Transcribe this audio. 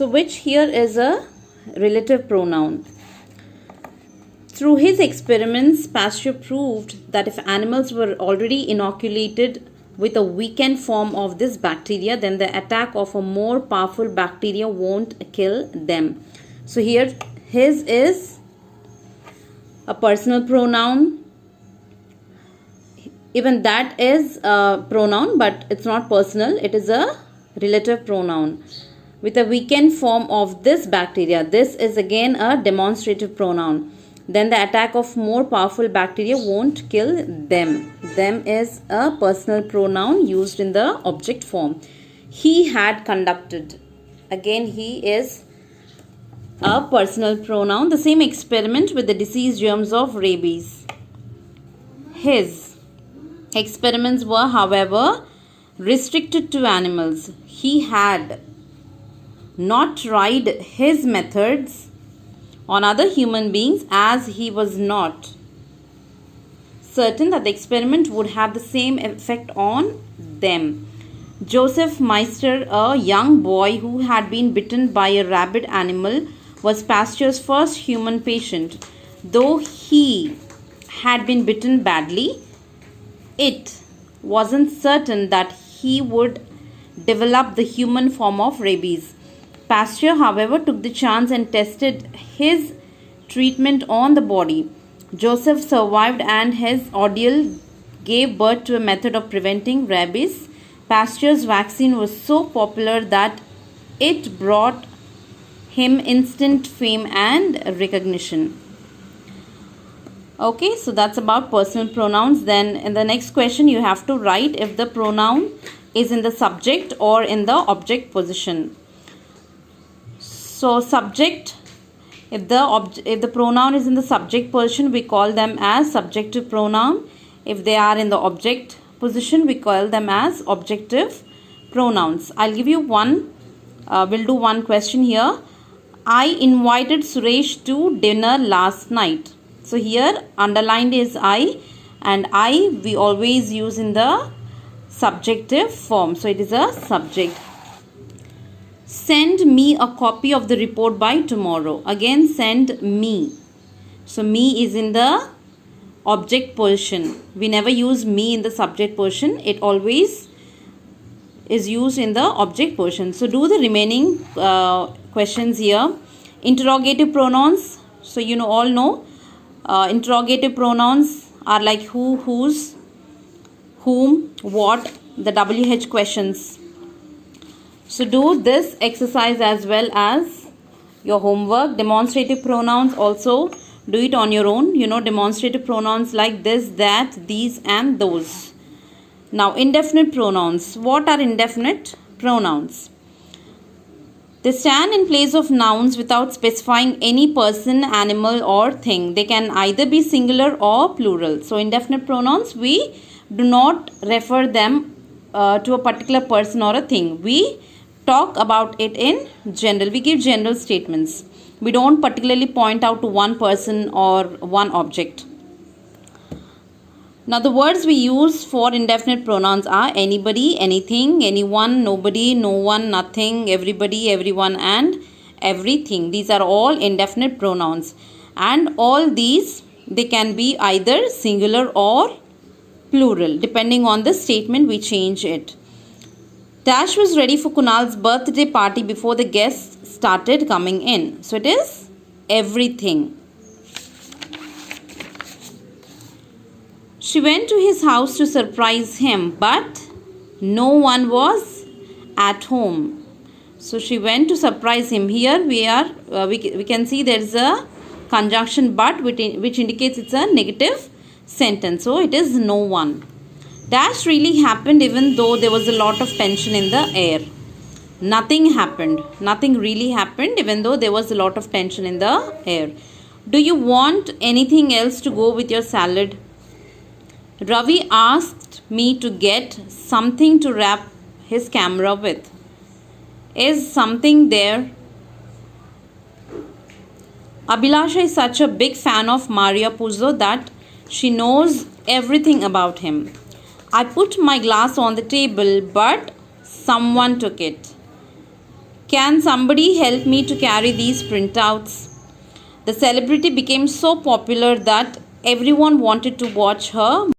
So which here is a relative pronoun. Through his experiments, Pasteur proved that if animals were already inoculated with a weakened form of this bacteria, then the attack of a more powerful bacteria won't kill them. So here his is a personal pronoun. Even that is a pronoun, but it's not personal. It is a relative pronoun with a weakened form of this bacteria. This is again a demonstrative pronoun. Then the attack of more powerful bacteria won't kill them. Them is a personal pronoun used in the object form. He had conducted. Again, he is a personal pronoun. The same experiment with the disease germs of rabies. His experiments were, however, restricted to animals. He had not tried his methods on other human beings, as he was not certain that the experiment would have the same effect on them. Joseph Meister, a young boy who had been bitten by a rabid animal, was Pasteur's first human patient. Though he had been bitten badly, it wasn't certain that he would develop the human form of rabies. Pasteur, however, took the chance and tested his treatment on the body. Joseph survived, and his ordeal gave birth to a method of preventing rabies. Pasteur's vaccine was so popular that it brought him instant fame and recognition. Okay, so that's about personal pronouns. Then in the next question, you have to write if the pronoun is in the subject or in the object position. So subject, if the pronoun is in the subject position, we call them as subjective pronoun. If they are in the object position, we call them as objective pronouns. I'll give you one, we'll do one question here. I invited Suresh to dinner last night. So here underlined is I, and I we always use in the subjective form. So it is a subject. Send me a copy of the report by tomorrow. Again, send me. So me is in the object position. We never use me in the subject position. It always is used in the object position. So do the remaining questions here. Interrogative pronouns. So you all know interrogative pronouns are like who, whose, whom, what, the WH questions. So do this exercise as well as your homework. Demonstrative pronouns also do it on your own. Demonstrative pronouns like this, that, these and those. Now indefinite pronouns. What are indefinite pronouns? They stand in place of nouns without specifying any person, animal or thing. They can either be singular or plural. So indefinite pronouns, we do not refer them to a particular person or a thing. We talk about it in general. We give general statements. We don't particularly point out to one person or one object. Now the words we use for indefinite pronouns are anybody, anything, anyone, nobody, no one, nothing, everybody, everyone and everything. These are all indefinite pronouns, and all these, they can be either singular or plural. Depending on the statement, we change it. Dash was ready for Kunal's birthday party before the guests started coming in. So it is everything. She went to his house to surprise him, but no one was at home. So she went to surprise him. Here we can see there is a conjunction but, which indicates it's a negative sentence. So it is no one. Dash really happened even though there was a lot of tension in the air. Nothing happened. Nothing really happened even though there was a lot of tension in the air. Do you want anything else to go with your salad? Ravi asked me to get something to wrap his camera with. Is something there? Abhilasha is such a big fan of Maria Puzo that she knows everything about him. I put my glass on the table, but someone took it. Can somebody help me to carry these printouts? The celebrity became so popular that everyone wanted to watch her.